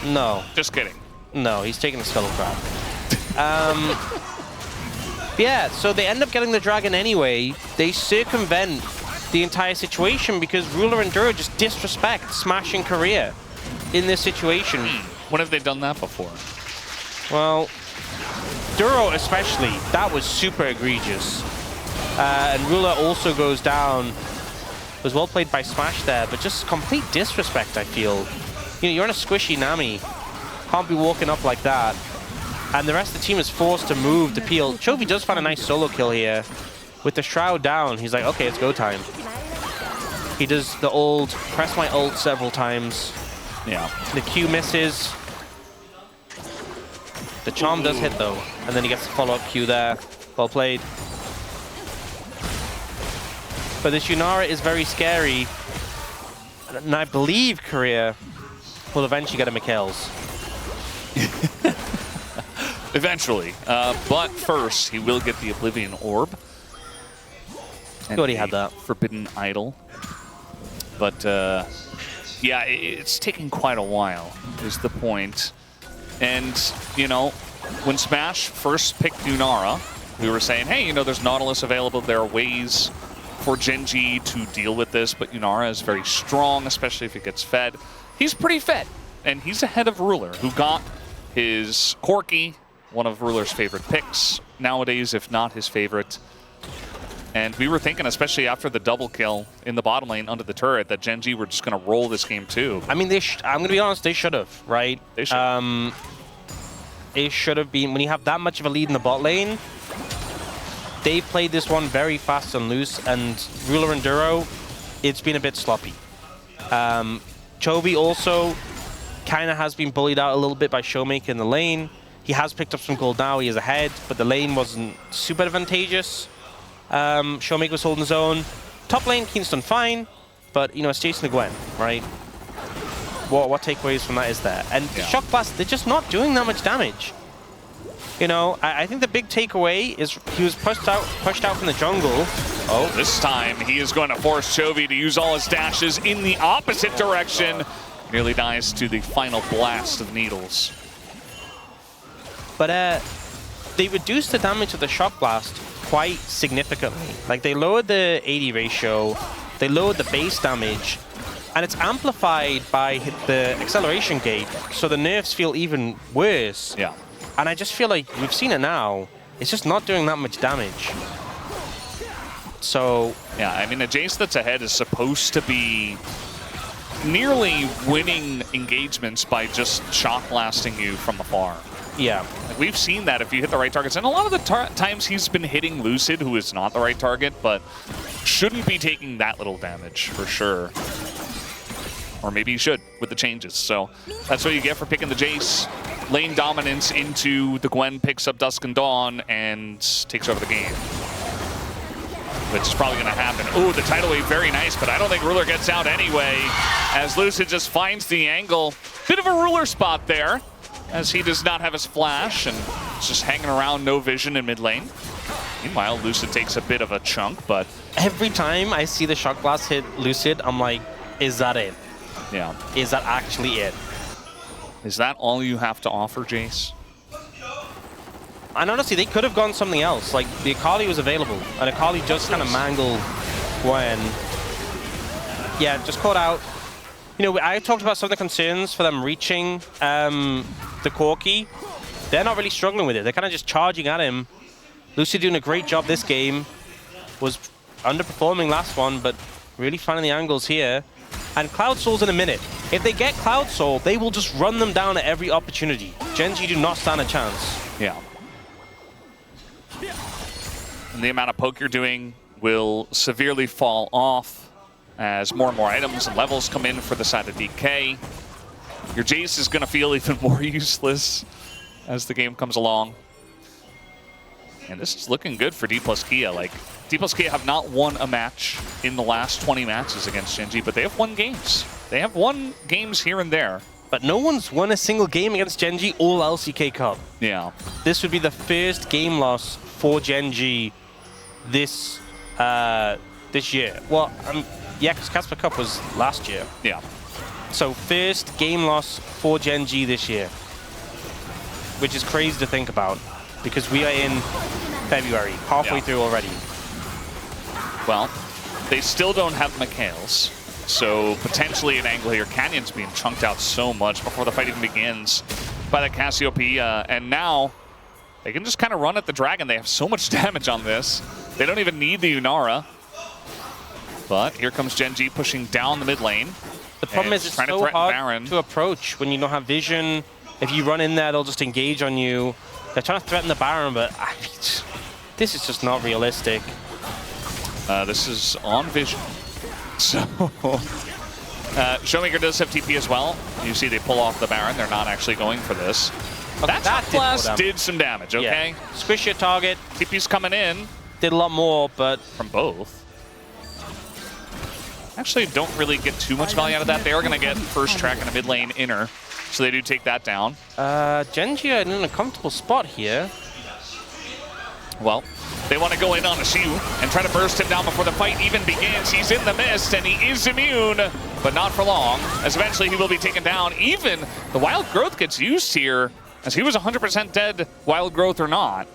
No. Just kidding. No, he's taking the Scuttle Crab. Yeah, so they end up getting the Dragon anyway. They circumvent the entire situation because Ruler and Duro just disrespect Smash and Korea in this situation. When have they done that before? Well, Duro especially, that was super egregious. And Ruler also goes down. Was well played by Smash there, but just complete disrespect, I feel. You know, you're in a squishy Nami. Can't be walking up like that. And the rest of the team is forced to move the peel. Chovy does find a nice solo kill here. With the Shroud down, he's like, okay, it's go time. He does the old, press my ult several times. Yeah. The Q misses. The charm does hit though, and then he gets the follow-up Q there. Well played. But this Yunara is very scary. And I believe Korea will eventually get a Mikhail's. Eventually. But first, he will get the Oblivion Orb. He already had that. Forbidden Idol. But, yeah, it's taking quite a while, is the point. And, you know, when Smash first picked Yunara, we were saying, hey, you know, there's Nautilus available. There are ways for Genji to deal with this, but Yunara is very strong, especially if it gets fed. He's pretty fed, and he's ahead of Ruler, who got his Corki, one of Ruler's favorite picks nowadays, if not his favorite. And we were thinking, especially after the double kill in the bottom lane under the turret, that Genji were just going to roll this game too. I mean, I'm going to be honest, they should have, right? They should. It should have been, when you have that much of a lead in the bot lane, they played this one very fast and loose, and Ruler and Duro, it's been a bit sloppy. Chovy also kind of has been bullied out a little bit by Showmaker in the lane. He has picked up some gold now, he is ahead, but the lane wasn't super advantageous. Showmaker was holding his own. Top lane, Kingston fine, but, you know, it's Jason the Gwen, right? What takeaways from that is there? And yeah. Shock Blast, they're just not doing that much damage. You know, I think the big takeaway is he was pushed out from the jungle. Oh, this time he is going to force Chovy to use all his dashes in the opposite direction. Nearly dies to the final blast of needles. But they reduced the damage of the Shock Blast quite significantly. Like, they lowered the AD ratio, they lowered the base damage, and it's amplified by the acceleration gate, so the nerfs feel even worse. Yeah. And I just feel like we've seen it now. It's just not doing that much damage. So yeah, I mean, the Jace that's ahead is supposed to be nearly winning engagements by just shock blasting you from afar. Yeah. Like, we've seen that if you hit the right targets. And a lot of the times he's been hitting Lucid, who is not the right target, but shouldn't be taking that little damage for sure. Or maybe he should with the changes. So that's what you get for picking the Jace. Lane dominance into the Gwen, picks up Dusk and Dawn, and takes over the game. Which is probably going to happen. Ooh, the tidal wave, very nice, but I don't think Ruler gets out anyway, as Lucid just finds the angle. Bit of a Ruler spot there, as he does not have his flash, and is just hanging around, no vision in mid lane. Meanwhile, Lucid takes a bit of a chunk, but... Every time I see the Shock Blast hit Lucid, I'm like, is that it? Yeah. Is that actually it? Is that all you have to offer, Jace? And honestly, they could have gone something else. Like, the Akali was available, and Akali just kind of mangled Gwen. Yeah, just caught out. You know, I talked about some of the concerns for them reaching the Corki. They're not really struggling with it. They're kind of just charging at him. Lucy doing a great job this game. Was underperforming last one, but really finding the angles here. And Cloud Soul's in a minute. If they get Cloud Soul, they will just run them down at every opportunity. Genji do not stand a chance. Yeah. And the amount of poke you're doing will severely fall off as more and more items and levels come in for the side of DK. Your Jace is going to feel even more useless as the game comes along. And this is looking good for D plus Kia. Like, D plus Kia have not won a match in the last 20 matches against Genji, but they have won games. They have won games here and there. But no one's won a single game against Genji all LCK Cup. Yeah. This would be the first game loss for Genji this year. Well, yeah, because Casper Cup was last year. Yeah. So first game loss for Genji this year, which is crazy to think about because we are in February, halfway through already. Well, they still don't have Mikhails, so potentially an angle here. Canyon's being chunked out so much before the fight even begins by the Cassiopeia, and now they can just kind of run at the Dragon. They have so much damage on this. They don't even need the Unara. But here comes Genji pushing down the mid lane. The problem is it's so hard to approach when you don't have vision. If you run in there, they'll just engage on you. They're trying to threaten the Baron, but I mean, this is just not realistic. This is on vision. So, Showmaker does have TP as well. You see they pull off the Baron. They're not actually going for this. Okay, that blast did some damage, okay? Yeah. Squish your target. TP's coming in. Did a lot more, but... From both. Actually, don't really get too much value out of that. They are going to get first track in a mid lane inner. So they do take that down. Genji are in a comfortable spot here. Well, they want to go in on a Shu and try to burst him down before the fight even begins. He's in the mist and he is immune, but not for long, as eventually he will be taken down. Even the Wild Growth gets used here, as he was 100% dead, Wild Growth or not.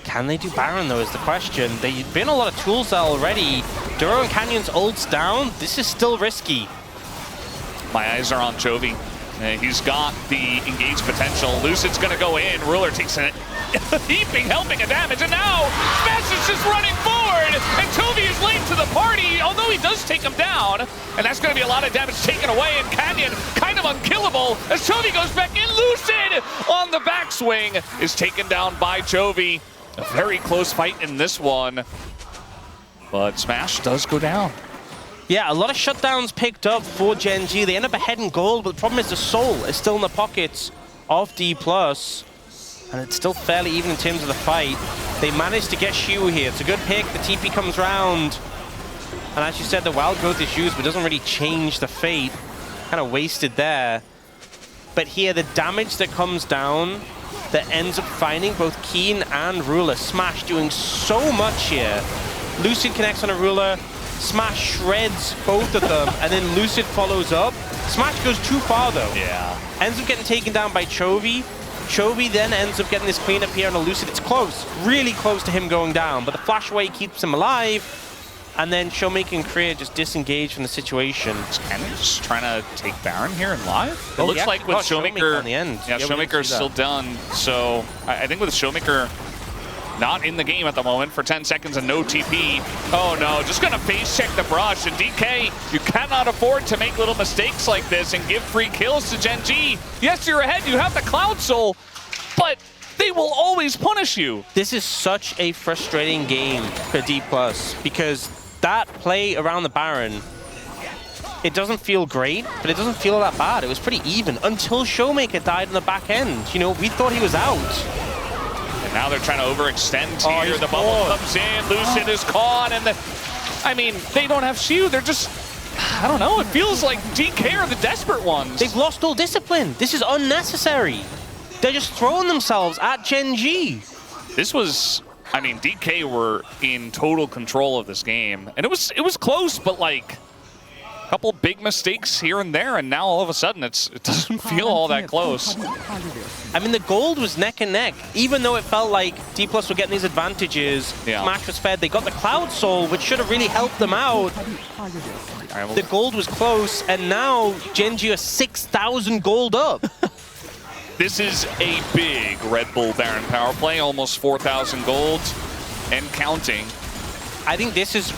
Can they do Baron, though, is the question. They've been a lot of tools there already. Duro and Canyon's ults down. This is still risky. My eyes are on Chovy. He's got the engaged potential. Lucid's going to go in. Ruler takes a heaping helping of damage, and now Smash is just running forward, and Chovy is late to the party, although he does take him down, and that's going to be a lot of damage taken away, and Canyon kind of unkillable as Chovy goes back in. Lucid on the backswing is taken down by Chovy. A very close fight in this one, but Smash does go down. Yeah, a lot of shutdowns picked up for Genji. They end up ahead in gold, but the problem is the soul is still in the pockets of D+, and it's still fairly even in terms of the fight. They managed to get Shu here. It's a good pick. The TP comes round, and as you said, the Wild Growth is used, but doesn't really change the fate. Kind of wasted there. But here, the damage that comes down that ends up finding both Keen and Ruler. Smash doing so much here. Lucid connects on a Ruler. Smash shreds both of them, and then Lucid follows up. Smash goes too far, though. Yeah. Ends up getting taken down by Chovy. Chovy then ends up getting this cleanup here on a Lucid. It's close, really close to him going down, but the flash away keeps him alive. And then Showmaker and Korea just disengage from the situation. Is Cannon just trying to take Baron here in live? It looks like with Showmaker, on the end. Yeah, Showmaker is still done. So I think with Showmaker not in the game at the moment for 10 seconds and no TP. Oh no, just gonna face check the brush. And DK, you cannot afford to make little mistakes like this and give free kills to Gen G. Yes, you're ahead, you have the Cloud Soul, but they will always punish you. This is such a frustrating game for D+, because that play around the Baron, it doesn't feel great, but it doesn't feel that bad. It was pretty even until Showmaker died in the back end. You know, we thought he was out. And now they're trying to overextend here. He's The bubble comes in, Lucid is caught, and I mean, they don't have Shield. They're just, I don't know, it feels like DK are the desperate ones. They've lost all discipline. This is unnecessary. They're just throwing themselves at Gen G. This was, I mean, DK were in total control of this game. And it was close, but like, a couple big mistakes here and there, and now all of a sudden it doesn't feel all that close. I mean, the gold was neck and neck. Even though it felt like D+ were getting these advantages, Smash was fed, they got the Cloud Soul, which should have really helped them out. The gold was close, and now Gen G are 6,000 gold up. This is a big Red Bull Baron power play, almost 4,000 gold and counting. I think this is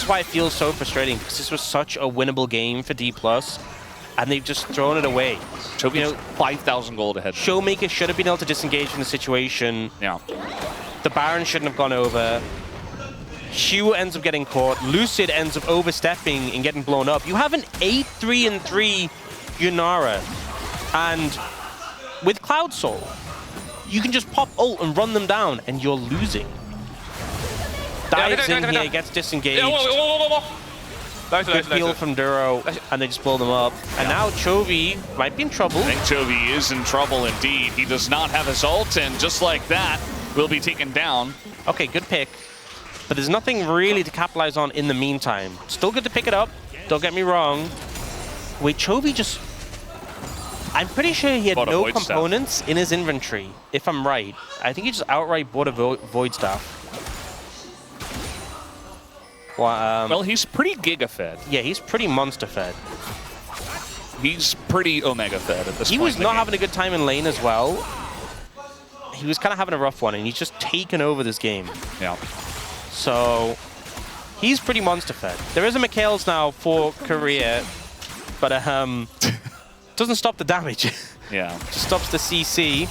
why it feels so frustrating, because this was such a winnable game for D+, and they've just thrown it away. You know, 5,000 gold ahead. Showmaker should have been able to disengage from the situation. Yeah. The Baron shouldn't have gone over. Shu ends up getting caught. Lucid ends up overstepping and getting blown up. You have an 8-3-3 Yunara, and with Cloud Soul, you can just pop ult and run them down, and you're losing. Dives in here, gets disengaged. Good heal from Duro, and they just blow them up. And now Chovy might be in trouble. I think Chovy is in trouble indeed. He does not have his ult, and just like that, will be taken down. Okay, good pick. But there's nothing really to capitalize on in the meantime. Still good to pick it up, don't get me wrong. Wait, Chovy just... I'm pretty sure he had no components in his inventory, if I'm right. I think he just outright bought a Void Staff. Well, he's pretty Giga fed. Yeah, he's pretty monster fed. He's pretty Omega fed at this point. He was not having a good time in lane as well. He was kind of having a rough one, and he's just taken over this game. Yeah. So, he's pretty monster fed. There is a Mikhails now for Korea, but doesn't stop the damage. Yeah. Just stops the CC.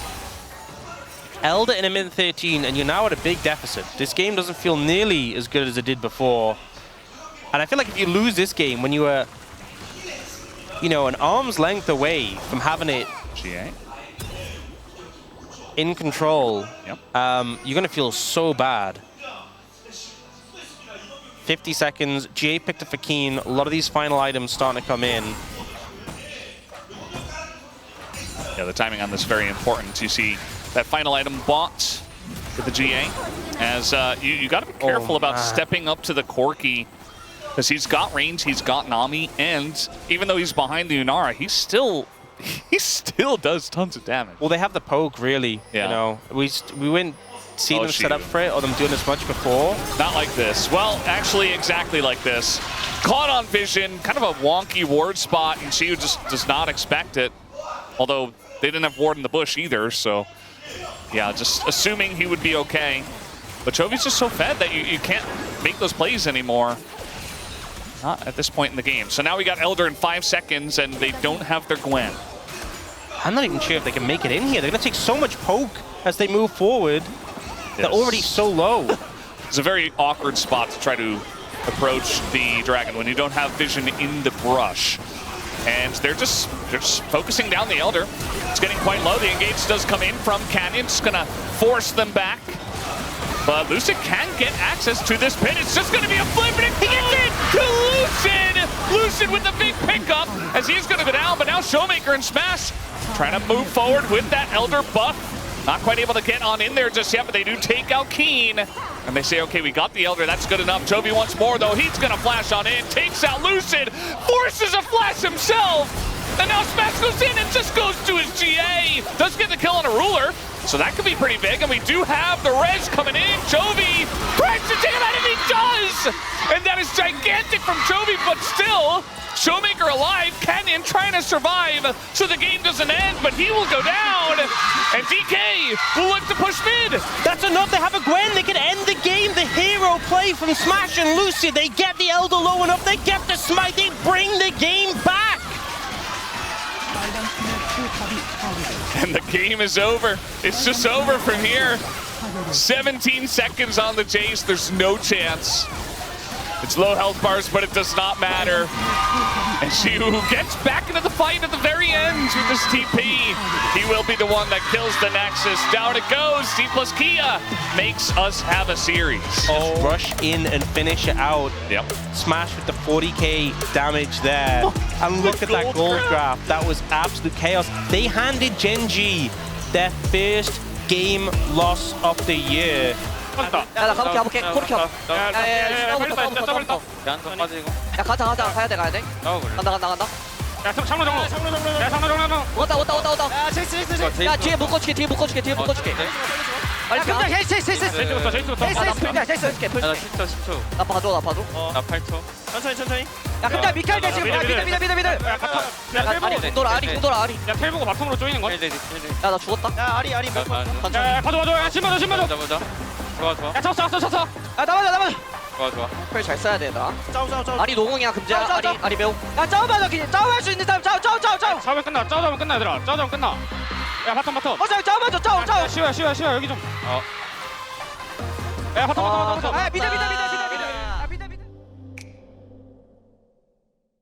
Elder in a mid-13, and you're now at a big deficit. This game doesn't feel nearly as good as it did before. And I feel like if you lose this game when you were, you know, an arm's length away from having it GA in control, yep. You're going to feel so bad. 50 seconds. GA picked up for Keen. A lot of these final items starting to come in. Yeah, the timing on this is very important. You see that final item bought with the GA, as you got to be careful about stepping up to the Corki, because he's got range, he's got Nami, and even though he's behind the Yunara, he still does tons of damage. Well, they have the poke, really. Yeah. You know, we wouldn't see them set up for it or them doing as much before. Not like this. Well, actually, exactly like this. Caught on vision, kind of a wonky ward spot, and Shiu just does not expect it. Although they didn't have ward in the bush either, so yeah, just assuming he would be okay. But Chovy's just so fed that you can't make those plays anymore. Not at this point in the game. So now we got Elder in 5 seconds, and they don't have their Gwen. I'm not even sure if they can make it in here. They're going to take so much poke as they move forward. Yes. They're already so low. It's a very awkward spot to try to approach the Dragon when you don't have vision in the brush. And they're just focusing down the Elder. It's getting quite low. The engage does come in from Canyon. It's going to force them back. But Lucid can get access to this pit. It's just going to be a flip, and he gets it to Lucid! Lucid with the big pickup as he's going to go down, but now Showmaker and Smash trying to move forward with that Elder buff. Not quite able to get on in there just yet, but they do take out Keen. And they say, okay, we got the Elder, that's good enough. Chovy once more, though. He's going to flash on in, takes out Lucid, forces a flash himself. And now Smash goes in and just goes to his GA. Does get the kill on a ruler, so that could be pretty big. And we do have the res coming in. Chovy tries to take him out, and he does! And that is gigantic from Chovy, but still, Showmaker alive, Canyon trying to survive so the game doesn't end, but he will go down. And DK will look to push mid. That's enough. They have a Gwen. They can end the game. The hero play from Smash and Lucy. They get the Elder low enough. They get the smite. They bring the game back. And the game is over. It's just over from here. 17 seconds on the Jace. There's no chance. It's low health bars, but it does not matter. And Xiu gets back into the fight at the very end with this TP. He will be the one that kills the Nexus. Down it goes. D plus Kia makes us have a series. Oh. Rush in and finish it out. Yep. Smash with the 40k damage there. And look at that gold graph. That was absolute chaos. They handed Gen.G their first game loss of the year. 야, 나 가볼게. 코르켜. 야, 가자. 가야 돼. 간다. 야, 장로. 왔다. 야, 뒤에 묶어줄게. 빨리 가. 제이스부터. 나 봐줘. 나 8초. 천천히. 야, 근데 미켈 대 지금. 미드. 아리 공돌아. 야, 텔 보고 바텀으로 쪼이는 거. 야, 나 죽었다. 야, 아리. 야, 봐줘. 야, 신 맞아. 좋아. 야, 야, 쳤어. 나만. 좋아. 잘 써야 돼, 나. 짜오. 아리 노공이야, 금지야. 짜오. 아리 매우. 야, 짜오만 그냥 짜오할 수 있는 사람. 짜오. 싸우면 끝나. 짜오면 끝나, 얘들아. 짜오면 끝나. 야, 바텀. 짜오만 줘. 야, 쉬어. 여기 좀. 야, 바텀. 아, 미드.